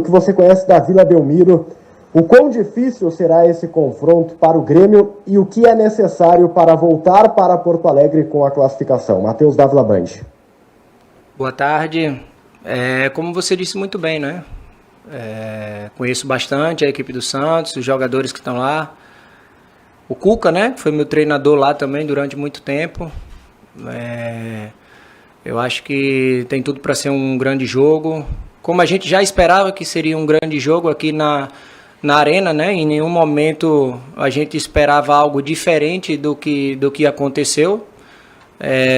que você conhece da Vila Belmiro, o quão difícil será esse confronto para o Grêmio e o que é necessário para voltar para Porto Alegre com a classificação? Matheus Dávila Band. Boa tarde. Como você disse muito bem, né? Conheço bastante a equipe do Santos, os jogadores que estão lá. O Cuca, né? Que foi meu treinador lá também durante muito tempo. Eu acho que tem tudo para ser um grande jogo. Como a gente já esperava que seria um grande jogo aqui na Arena, né? Em nenhum momento a gente esperava algo diferente do que aconteceu.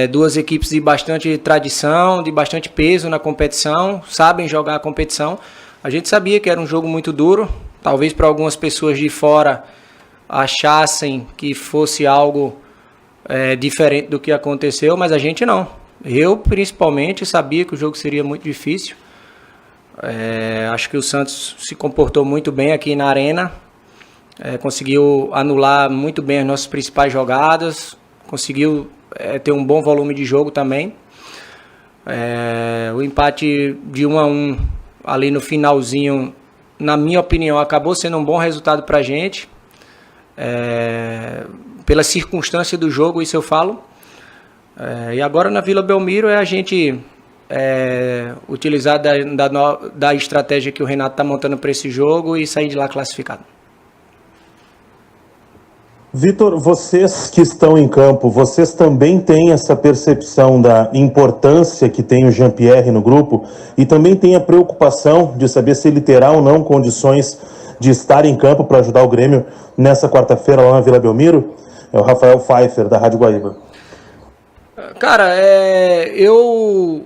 Duas equipes de bastante tradição, de bastante peso na competição, sabem jogar a competição. A gente sabia que era um jogo muito duro, talvez para algumas pessoas de fora achassem que fosse algo diferente do que aconteceu, mas a gente não. Eu, principalmente, sabia que o jogo seria muito difícil. Acho que o Santos se comportou muito bem aqui na Arena, conseguiu anular muito bem as nossas principais jogadas, conseguiu ter um bom volume de jogo também. O empate de 1-1 ali no finalzinho, na minha opinião, acabou sendo um bom resultado para a gente. Pela circunstância do jogo, isso eu falo. E agora na Vila Belmiro a gente utilizar da estratégia que o Renato está montando para esse jogo e sair de lá classificado. Vitor, vocês que estão em campo, vocês também têm essa percepção da importância que tem o Jean-Pierre no grupo e também tem a preocupação de saber se ele terá ou não condições de estar em campo para ajudar o Grêmio nessa quarta-feira lá na Vila Belmiro? É o Rafael Pfeiffer, da Rádio Guaíba. Cara, eu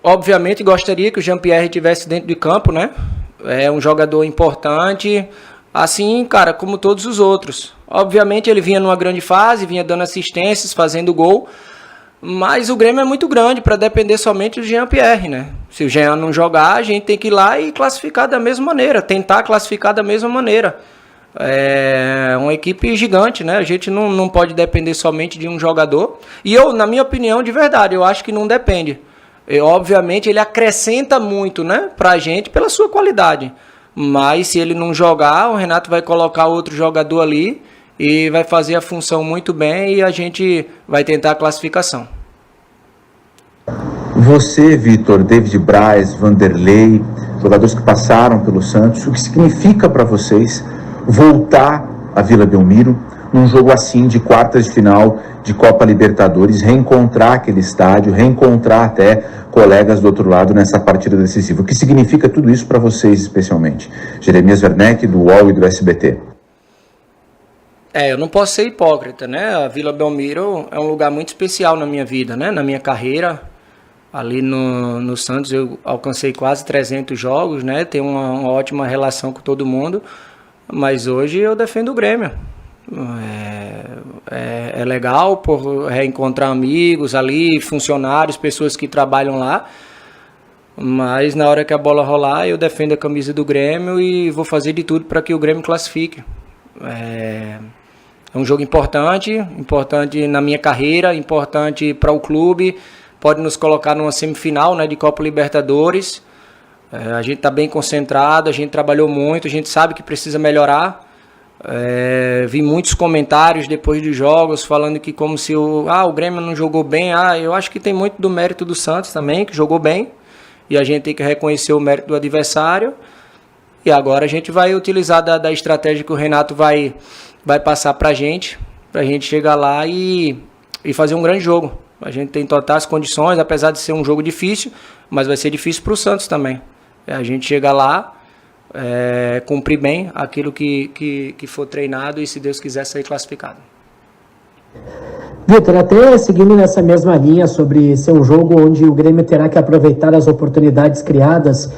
obviamente gostaria que o Jean-Pierre estivesse dentro de campo, né? É um jogador importante, assim, cara, como todos os outros. Obviamente ele vinha numa grande fase, vinha dando assistências, fazendo gol, mas o Grêmio é muito grande para depender somente do Jean-Pierre, né? Se o Jean não jogar, a gente tem que ir lá e classificar da mesma maneira, tentar classificar da mesma maneira. É uma equipe gigante, né? A gente não pode depender somente de um jogador. E eu, na minha opinião, de verdade, eu acho que não depende. Obviamente ele acrescenta muito, né, pra gente pela sua qualidade. Mas se ele não jogar, o Renato vai colocar outro jogador ali e vai fazer a função muito bem e a gente vai tentar a classificação. Você, Vitor, David Braz, Vanderlei, jogadores que passaram pelo Santos, o que significa para vocês voltar à Vila Belmiro num jogo assim de quartas de final de Copa Libertadores, reencontrar aquele estádio, reencontrar até colegas do outro lado nessa partida decisiva? O que significa tudo isso para vocês especialmente? Jeremias Werneck, do UOL e do SBT. Eu não posso ser hipócrita, né? A Vila Belmiro é um lugar muito especial na minha vida, né? Na minha carreira. Ali no Santos eu alcancei quase 300 jogos, né? Tenho uma ótima relação com todo mundo. Mas hoje eu defendo o Grêmio. É legal por reencontrar amigos ali, funcionários, pessoas que trabalham lá. Mas na hora que a bola rolar, eu defendo a camisa do Grêmio e vou fazer de tudo para que o Grêmio classifique. É um jogo importante na minha carreira, importante para o clube. Pode nos colocar numa semifinal, né, de Copa Libertadores. A gente está bem concentrado, a gente trabalhou muito, a gente sabe que precisa melhorar. Vi muitos comentários depois dos jogos falando que como se o Grêmio não jogou bem. Eu acho que tem muito do mérito do Santos também, que jogou bem. E a gente tem que reconhecer o mérito do adversário. E agora a gente vai utilizar da estratégia que o Renato vai passar para a gente chegar lá e fazer um grande jogo. A gente tem totais condições, apesar de ser um jogo difícil, mas vai ser difícil para o Santos também. A gente chega lá, cumprir bem aquilo que for treinado e, se Deus quiser, sair classificado. Vitor, até seguindo nessa mesma linha sobre ser um jogo onde o Grêmio terá que aproveitar as oportunidades criadas,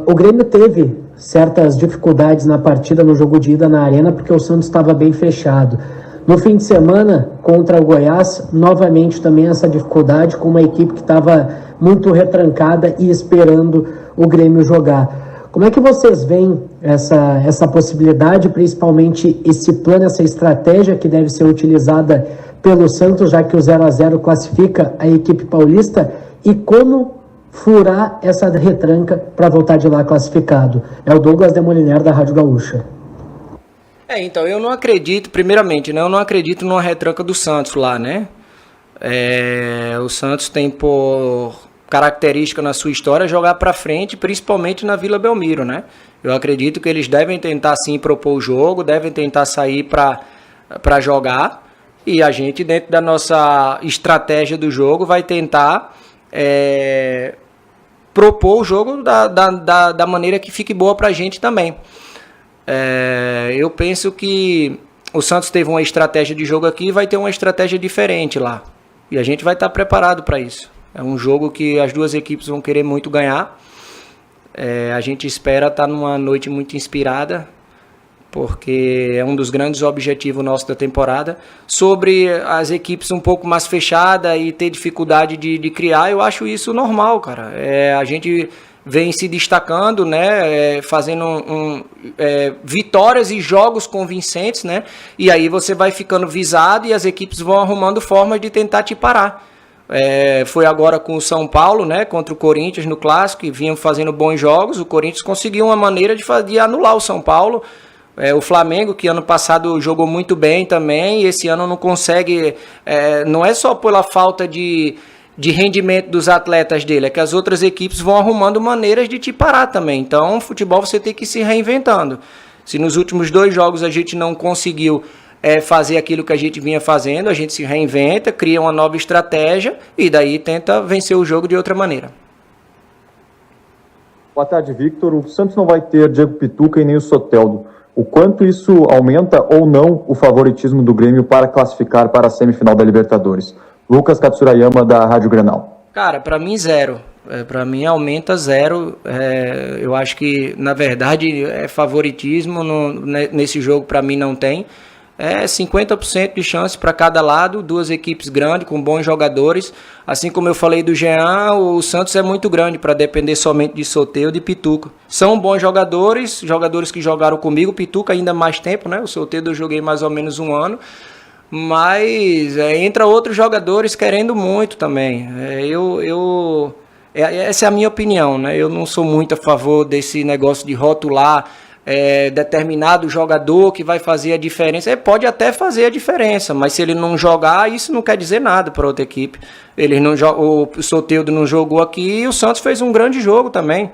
o Grêmio teve certas dificuldades na partida, no jogo de ida na Arena, porque o Santos estava bem fechado. No fim de semana, contra o Goiás, novamente também essa dificuldade com uma equipe que estava muito retrancada e esperando o Grêmio jogar. Como é que vocês veem essa possibilidade, principalmente esse plano, essa estratégia que deve ser utilizada pelo Santos, já que o 0-0 classifica a equipe paulista, e como furar essa retranca para voltar de lá classificado? É o Douglas Demoliner, da Rádio Gaúcha. Então, eu não acredito, primeiramente, né, eu não acredito numa retranca do Santos lá, né? O Santos tem por característica na sua história jogar para frente, principalmente na Vila Belmiro, né? Eu acredito que eles devem tentar sim propor o jogo, devem tentar sair para jogar, e a gente, dentro da nossa estratégia do jogo, vai tentar propor o jogo da maneira que fique boa para a gente também. Eu penso que o Santos teve uma estratégia de jogo aqui e vai ter uma estratégia diferente lá. E a gente vai estar preparado para isso. É um jogo que as duas equipes vão querer muito ganhar. A gente espera estar numa noite muito inspirada, porque é um dos grandes objetivos nossos da temporada. Sobre as equipes um pouco mais fechadas e ter dificuldade de criar, eu acho isso normal, cara. A gente vem se destacando, né, fazendo vitórias e jogos convincentes, né, e aí você vai ficando visado e as equipes vão arrumando formas de tentar te parar. Foi agora com o São Paulo, né, contra o Corinthians no Clássico, e vinham fazendo bons jogos. O Corinthians conseguiu uma maneira de anular o São Paulo. O Flamengo, que ano passado jogou muito bem também, e esse ano não consegue, não é só pela falta de rendimento dos atletas dele, é que as outras equipes vão arrumando maneiras de te parar também. Então, o futebol você tem que ir se reinventando. Se nos últimos 2 jogos a gente não conseguiu fazer aquilo que a gente vinha fazendo, a gente se reinventa, cria uma nova estratégia e daí tenta vencer o jogo de outra maneira. Boa tarde, Victor. O Santos não vai ter Diego Pituca e nem o Soteldo. O quanto isso aumenta ou não o favoritismo do Grêmio para classificar para a semifinal da Libertadores? Lucas Katsurayama, da Rádio Grenal. Cara, para mim 0. Para mim aumenta 0. Eu acho que, na verdade, favoritismo nesse jogo para mim não tem. 50% de chance para cada lado, 2 equipes grandes, com bons jogadores. Assim como eu falei do Jean, o Santos é muito grande para depender somente de Soteldo e Pituca. São bons jogadores que jogaram comigo, Pituca ainda mais tempo, né? O Soteldo eu joguei mais ou menos 1 ano. Mas entra outros jogadores querendo muito também. Essa é a minha opinião, né? Eu não sou muito a favor desse negócio de rotular determinado jogador que vai fazer a diferença. Pode até fazer a diferença, mas se ele não jogar, isso não quer dizer nada para outra equipe. O Soteldo não jogou aqui e o Santos fez um grande jogo também.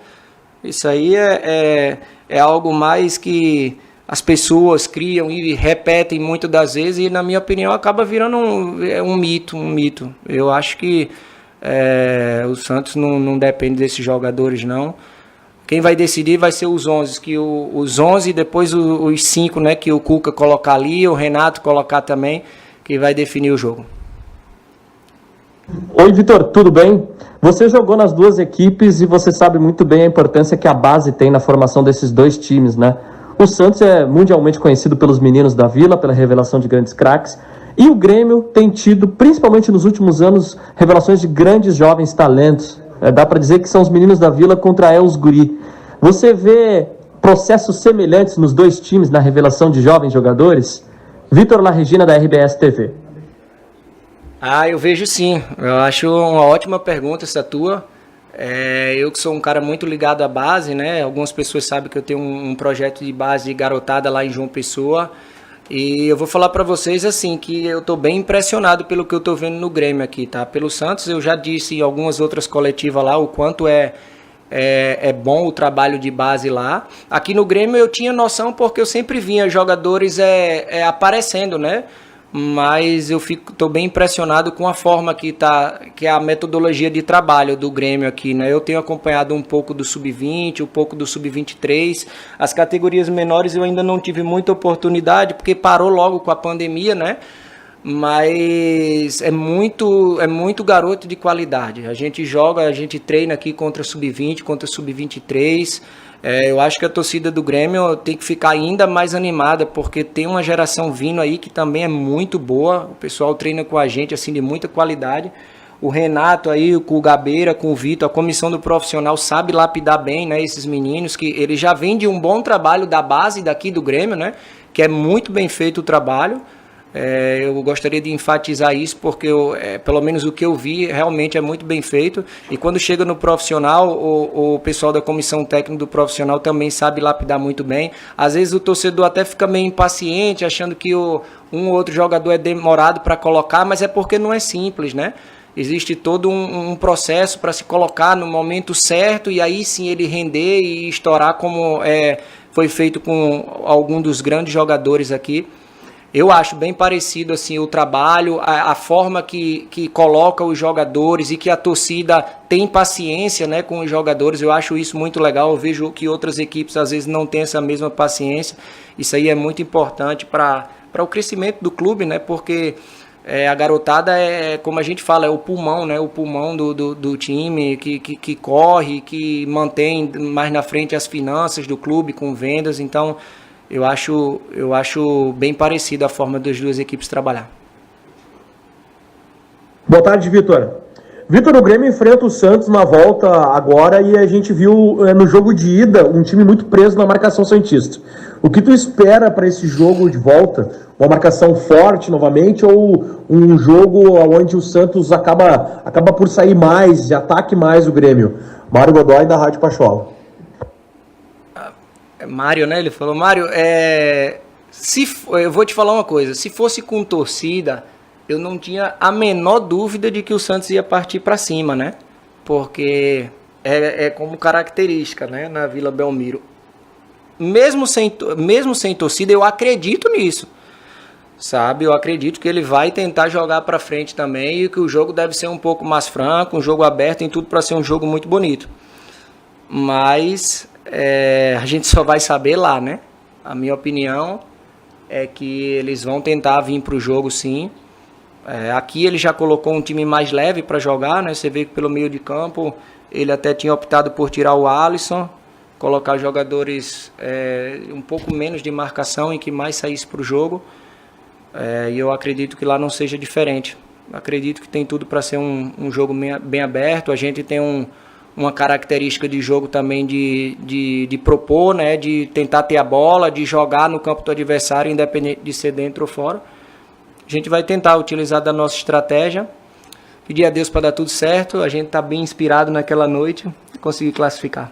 Isso aí é algo mais que as pessoas criam e repetem muitas das vezes, e na minha opinião acaba virando um mito. Eu acho que o Santos não depende desses jogadores, não. Quem vai decidir vai ser os 11, os 11 e depois os 5, né, que o Cuca colocar ali, o Renato colocar também, que vai definir o jogo. Oi, Vitor, tudo bem? Você jogou nas 2 equipes e você sabe muito bem a importância que a base tem na formação desses 2 times, né? O Santos é mundialmente conhecido pelos meninos da Vila, pela revelação de grandes craques, e o Grêmio tem tido, principalmente nos últimos anos, revelações de grandes jovens talentos. Dá para dizer que são os meninos da Vila contra os guri. Você vê processos semelhantes nos 2 times na revelação de jovens jogadores? Vitor La Regina, da RBS TV. Eu vejo sim. Eu acho uma ótima pergunta essa tua. Eu que sou um cara muito ligado à base, né? Algumas pessoas sabem que eu tenho um projeto de base garotada lá em João Pessoa. E eu vou falar para vocês assim, que eu estou bem impressionado pelo que eu estou vendo no Grêmio aqui, tá? Pelo Santos, eu já disse em algumas outras coletivas lá o quanto é bom o trabalho de base lá. Aqui no Grêmio eu tinha noção porque eu sempre vinha jogadores aparecendo, né? Mas eu estou bem impressionado com a forma que é a metodologia de trabalho do Grêmio aqui, né? Eu tenho acompanhado um pouco do Sub-20, um pouco do Sub-23. As categorias menores eu ainda não tive muita oportunidade, porque parou logo com a pandemia, né? Mas é muito garoto de qualidade. A gente treina aqui contra Sub-20, contra Sub-23. Eu acho que a torcida do Grêmio tem que ficar ainda mais animada, porque tem uma geração vindo aí que também é muito boa. O pessoal treina com a gente assim de muita qualidade. O Renato aí, com o Gabeira, com o Vitor, a comissão do profissional sabe lapidar bem, né, esses meninos, que eles já vêm de um bom trabalho da base daqui do Grêmio, né, que é muito bem feito o trabalho. Eu gostaria de enfatizar isso porque, pelo menos o que eu vi, realmente é muito bem feito. E quando chega no profissional, o pessoal da comissão técnica do profissional também sabe lapidar muito bem. Às vezes o torcedor até fica meio impaciente, achando que um ou outro jogador é demorado para colocar, mas é porque não é simples, né? Existe todo um processo para se colocar no momento certo e aí sim ele render e estourar como foi feito com algum dos grandes jogadores aqui. Eu acho bem parecido assim, o trabalho, a forma que coloca os jogadores e que a torcida tem paciência, né, com os jogadores. Eu acho isso muito legal. Eu vejo que outras equipes às vezes não têm essa mesma paciência. Isso aí é muito importante para o crescimento do clube, né, porque a garotada como a gente fala, é o pulmão, né, o pulmão do time que corre, que mantém mais na frente as finanças do clube com vendas. Então, eu acho bem parecido a forma das duas equipes trabalhar. Boa tarde, Vitor. Vitor, o Grêmio enfrenta o Santos na volta agora e a gente viu no jogo de ida um time muito preso na marcação santista. O que tu espera para esse jogo de volta? Uma marcação forte novamente ou um jogo onde o Santos acaba por sair mais, ataque mais o Grêmio? Mário Godoy, da Rádio Pachola. Mário, né? Ele falou, Mário, eu vou te falar uma coisa, se fosse com torcida, eu não tinha a menor dúvida de que o Santos ia partir para cima, né? Porque é como característica, né? Na Vila Belmiro. Mesmo sem torcida, eu acredito nisso, sabe? Eu acredito que ele vai tentar jogar para frente também e que o jogo deve ser um pouco mais franco, um jogo aberto, em tudo para ser um jogo muito bonito. Mas a gente só vai saber lá, né? A minha opinião é que eles vão tentar vir para o jogo, sim. Aqui ele já colocou um time mais leve para jogar, né? Você vê que pelo meio de campo ele até tinha optado por tirar o Alisson, colocar jogadores um pouco menos de marcação e que mais saísse para o jogo. E eu acredito que lá não seja diferente. Acredito que tem tudo para ser um jogo bem aberto. A gente tem uma característica de jogo também de propor, né? De tentar ter a bola, de jogar no campo do adversário, independente de ser dentro ou fora. A gente vai tentar utilizar da nossa estratégia, pedir a Deus para dar tudo certo. A gente está bem inspirado naquela noite e conseguir classificar.